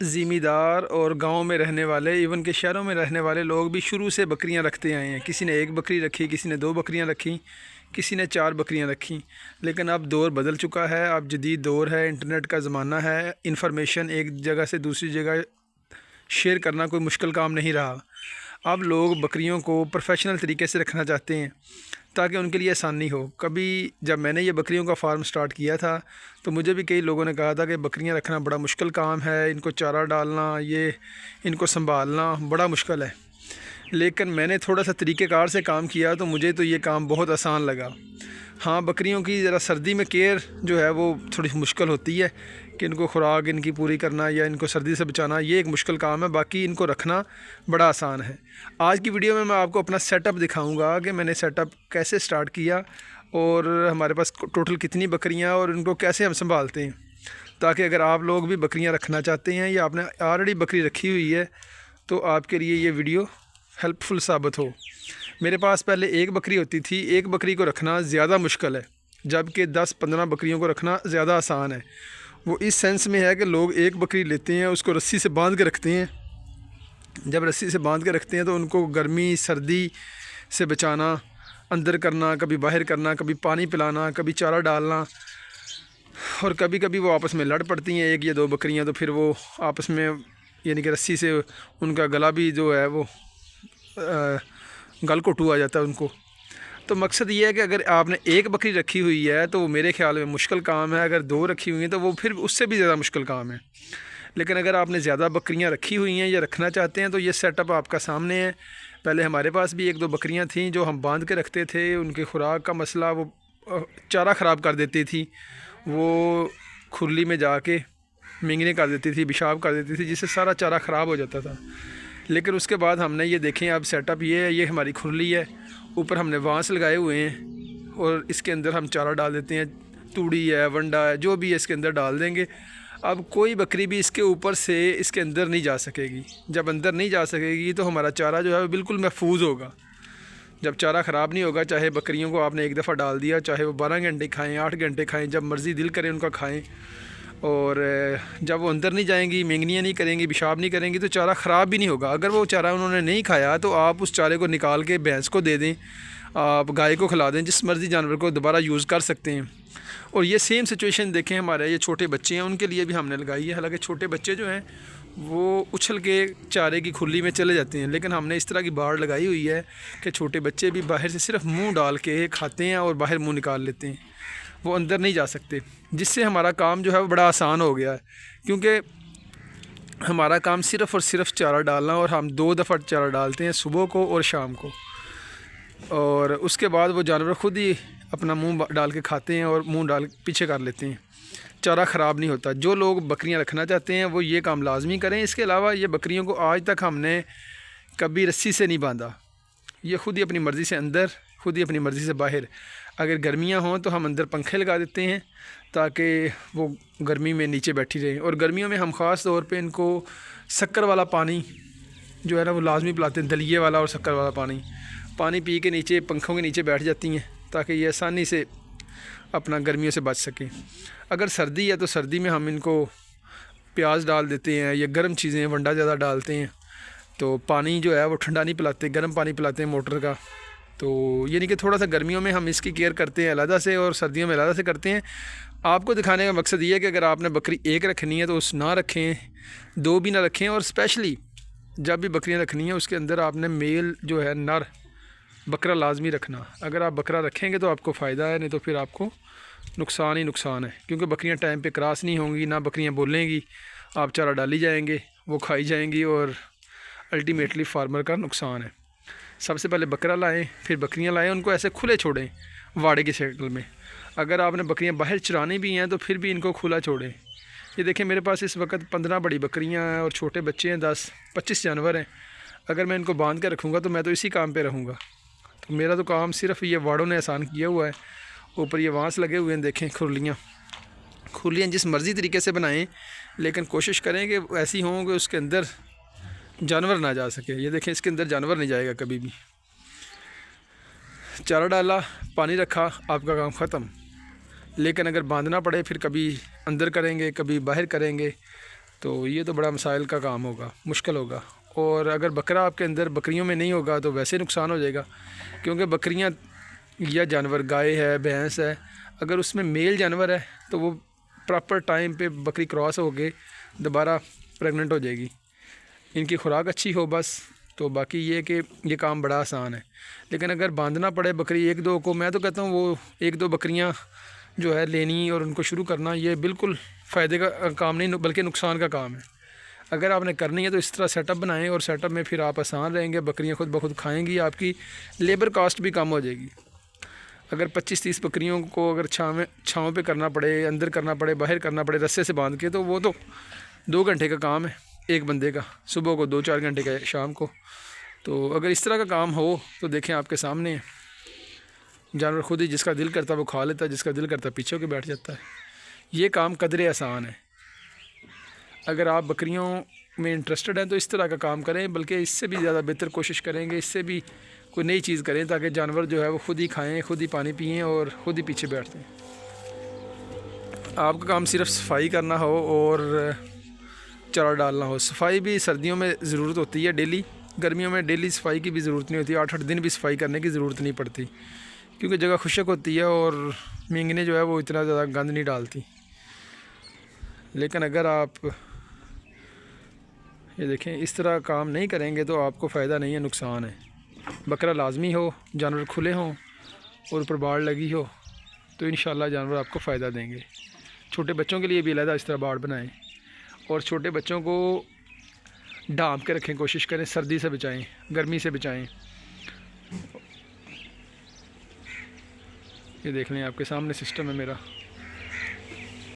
ज़िमीदार और गांव में रहने वाले, इवन के शहरों में रहने वाले लोग भी शुरू से बकरियां रखते आए हैं। किसी ने एक बकरी रखी, किसी ने दो बकरियां रखी, किसी ने चार बकरियां रखी। लेकिन अब दौर बदल चुका है, अब जदीद दौर है, इंटरनेट का ज़माना है। इंफॉर्मेशन एक जगह से दूसरी जगह शेयर करना कोई मुश्किल काम नहीं रहा। अब लोग बकरियों को प्रोफेशनल तरीके से रखना चाहते हैं ताकि उनके लिए आसानी हो। कभी जब मैंने ये बकरियों का फार्म स्टार्ट किया था तो मुझे भी कई लोगों ने कहा था कि बकरियां रखना बड़ा मुश्किल काम है, इनको चारा डालना, ये इनको संभालना बड़ा मुश्किल है। लेकिन मैंने थोड़ा सा तरीक़ेकार से काम किया तो मुझे तो ये काम बहुत आसान लगा। हाँ, बकरियों की ज़रा सर्दी में केयर जो है वो थोड़ी मुश्किल होती है कि इनको खुराक इनकी पूरी करना या इनको सर्दी से बचाना, ये एक मुश्किल काम है। बाकी इनको रखना बड़ा आसान है। आज की वीडियो में मैं आपको अपना सेटअप दिखाऊंगा कि मैंने सेटअप कैसे स्टार्ट किया और हमारे पास टोटल कितनी बकरियां और इनको कैसे हम संभालते हैं, ताकि अगर आप लोग भी बकरियां रखना चाहते हैं या आपने ऑलरेडी बकरी रखी हुई है तो आपके लिए ये वीडियो हेल्पफुल साबित हो। मेरे पास पहले एक बकरी होती थी। एक बकरी को रखना ज़्यादा मुश्किल है, जबकि 10-15 बकरियों को रखना ज़्यादा आसान है। वो इस सेंस में है कि लोग एक बकरी लेते हैं, उसको रस्सी से बांध के रखते हैं। जब रस्सी से बांध के रखते हैं तो उनको गर्मी सर्दी से बचाना, अंदर करना, कभी बाहर करना, कभी पानी पिलाना, कभी चारा डालना, और कभी कभी वो आपस में लड़ पड़ती हैं एक या दो बकरियां, तो फिर वो आपस में यानी कि रस्सी से उनका गला भी जो है वो गल घोटू आ जाता है उनको। तो मकसद ये है कि अगर आपने एक बकरी रखी हुई है तो वो मेरे ख्याल में मुश्किल काम है। अगर दो रखी हुई हैं तो वो फिर उससे भी ज़्यादा मुश्किल काम है। लेकिन अगर आपने ज़्यादा बकरियां रखी हुई हैं या रखना चाहते हैं तो ये सेटअप आपका सामने है। पहले हमारे पास भी एक दो बकरियां थीं जो हम बांध के रखते थे। उनके खुराक का मसला, वो चारा ख़राब कर देती थी, वो खुरली में जाके मिंगने कर देती थी, पेशाब कर देती थी, जिससे सारा चारा ख़राब हो जाता था। लेकिन उसके बाद हमने ये देखें, अब सेटअप ये है, ये हमारी खुरली है, ऊपर हमने बांस लगाए हुए हैं और इसके अंदर हम चारा डाल देते हैं। तूड़ी है, वंडा है, जो भी है इसके अंदर डाल देंगे। अब कोई बकरी भी इसके ऊपर से इसके अंदर नहीं जा सकेगी। जब अंदर नहीं जा सकेगी तो हमारा चारा जो है वो बिल्कुल महफूज होगा। जब चारा ख़राब नहीं होगा, चाहे बकरियों को आपने एक दफ़ा डाल दिया, चाहे वो 12 घंटे खाएँ, 8 घंटे खाएँ, जब मर्ज़ी दिल करे उनका खाएँ। और जब वो अंदर नहीं जाएंगी, मेंगनियाँ नहीं करेंगी, पेशाब नहीं करेंगी, तो चारा ख़राब भी नहीं होगा। अगर वो चारा उन्होंने नहीं खाया तो आप उस चारे को निकाल के भैंस को दे दें, आप गाय को खिला दें, जिस मर्ज़ी जानवर को दोबारा यूज़ कर सकते हैं। और ये सेम सिचुएशन देखें, हमारे ये छोटे बच्चे हैं, उनके लिए भी हमने लगाई है। हालांकि छोटे बच्चे जो हैं वो उछल के चारे की खुली में चले जाते हैं, लेकिन हमने इस तरह की बाड़ लगाई हुई है कि छोटे बच्चे भी बाहर से सिर्फ मुँह डाल के खाते हैं और बाहर मुँह निकाल लेते हैं, वो अंदर नहीं जा सकते। जिससे हमारा काम जो है वो बड़ा आसान हो गया है, क्योंकि हमारा काम सिर्फ़ और सिर्फ चारा डालना, और हम 2 दफ़ा चारा डालते हैं, सुबह को और शाम को। और उसके बाद वो जानवर ख़ुद ही अपना मुंह डाल के खाते हैं और मुंह डाल पीछे कर लेते हैं। चारा ख़राब नहीं होता। जो लोग बकरियां रखना चाहते हैं वो ये काम लाजमी करें। इसके अलावा ये बकरियों को आज तक हमने कभी रस्सी से नहीं बांधा। ये ख़ुद ही अपनी मर्ज़ी से अंदर, ख़ुद ही अपनी मर्ज़ी से बाहर। अगर गर्मियां हों तो हम अंदर पंखे लगा देते हैं ताकि वो गर्मी में नीचे बैठी रहें। और गर्मियों में हम ख़ास तौर पे इनको शक्कर वाला पानी जो है ना वो लाजमी पिलाते हैं, दलिए वाला और शक्कर वाला पानी पी के नीचे पंखों के नीचे बैठ जाती हैं ताकि ये आसानी से अपना गर्मियों से बच सकें। अगर सर्दी है तो सर्दी में हम इनको प्याज डाल देते हैं या गर्म चीज़ें, वंडा ज़्यादा डालते हैं, तो पानी जो है वो ठंडा नहीं पिलाते, गर्म पानी पिलाते हैं मोटर का। तो यानी कि थोड़ा सा गर्मियों में हम इसकी केयर करते हैं अलग से और सर्दियों में अलग से करते हैं। आपको दिखाने का मकसद ये है कि अगर आपने बकरी एक रखनी है तो उस ना रखें, दो भी ना रखें। और स्पेशली जब भी बकरियां रखनी है उसके अंदर आपने मेल जो है नर बकरा लाजमी रखना। अगर आप बकरा रखेंगे तो आपको फ़ायदा है, नहीं तो फिर आपको नुकसान ही नुकसान है, क्योंकि बकरियां टाइम पे क्रॉस नहीं होंगी, ना बकरियां बोलेंगी, आप चारा डाली जाएंगे, वो खाई जाएंगी और अल्टीमेटली फार्मर का नुकसान है। सबसे पहले बकरा लाएं, फिर बकरियां लाएं, उनको ऐसे खुले छोड़ें वाड़े की शक्ल में। अगर आपने बकरियां बाहर चरानी भी हैं तो फिर भी इनको खुला छोड़ें। ये देखें, मेरे पास इस वक्त 15 बड़ी बकरियां हैं और छोटे बच्चे हैं, 10-25 जानवर हैं। अगर मैं इनको बांध कर रखूँगा तो मैं तो इसी काम पर रहूँगा। तो मेरा तो काम सिर्फ ये वाड़ों ने आसान किया हुआ है। ऊपर ये बांस लगे हुए हैं, देखें खुरलियाँ जिस मर्ज़ी तरीके से बनाएं, लेकिन कोशिश करें कि ऐसी हों कि उसके अंदर जानवर ना जा सके। ये देखें, इसके अंदर जानवर नहीं जाएगा कभी भी। चारा डाला, पानी रखा, आपका काम ख़त्म। लेकिन अगर बांधना पड़े फिर कभी अंदर करेंगे, कभी बाहर करेंगे, तो ये तो बड़ा मसाइल का काम होगा, मुश्किल होगा। और अगर बकरा आपके अंदर बकरियों में नहीं होगा तो वैसे नुकसान हो जाएगा, क्योंकि बकरियां या जानवर, गाय है, भैंस है, अगर उसमें मेल जानवर है तो वो प्रॉपर टाइम पे बकरी क्रॉस हो के दोबारा प्रेग्नेंट हो जाएगी। इनकी खुराक अच्छी हो बस, तो बाकी ये कि ये काम बड़ा आसान है। लेकिन अगर बांधना पड़े बकरी एक दो को, मैं तो कहता हूँ वो एक दो बकरियाँ जो है लेनी और उनको शुरू करना, ये बिल्कुल फ़ायदे का काम नहीं बल्कि नुकसान का काम है। अगर आपने करनी है तो इस तरह सेटअप बनाएं, और सेटअप में फिर आप आसान रहेंगे, बकरियां खुद ब खुद खाएंगी, आपकी लेबर कॉस्ट भी कम हो जाएगी। अगर 25-30 बकरियों को अगर छाँव पे करना पड़े, अंदर करना पड़े, बाहर करना पड़े रस्से से बांध के, तो वो तो 2 घंटे का काम है एक बंदे का, सुबह को 2-4 घंटे का शाम को। तो अगर इस तरह का काम हो तो देखें आपके सामने है, जानवर खुद ही जिसका दिल करता है वो खा लेता है, जिसका दिल करता है पीछे होकर बैठ जाता है। ये काम कदरे आसान है। अगर आप बकरियों में इंटरेस्टेड हैं तो इस तरह का काम करें, बल्कि इससे भी ज़्यादा बेहतर कोशिश करेंगे, इससे भी कोई नई चीज़ करें ताकि जानवर जो है वो खुद ही खाएं, खुद ही पानी पिएं और ख़ुद ही पीछे बैठते हैं। आपका काम सिर्फ सफाई करना हो और चारा डालना हो। सफाई भी सर्दियों में ज़रूरत होती है डेली, गर्मियों में डेली सफाई की भी ज़रूरत नहीं होती, 8-8 दिन भी सफाई करने की ज़रूरत नहीं पड़ती, क्योंकि जगह खुशक होती है और मींगने जो है वो इतना ज़्यादा गंद नहीं डालती। लेकिन अगर आप ये देखें इस तरह काम नहीं करेंगे तो आपको फ़ायदा नहीं है, नुकसान है। बकरा लाजमी हो, जानवर खुले हों और ऊपर बाड़ लगी हो तो इंशाल्लाह जानवर आपको फ़ायदा देंगे। छोटे बच्चों के लिए भी अलग इस तरह बाड़ बनाएं, और छोटे बच्चों को ढाँप के रखें, कोशिश करें सर्दी से बचाएं, गर्मी से बचाएं। ये देख लें आपके सामने सिस्टम है मेरा।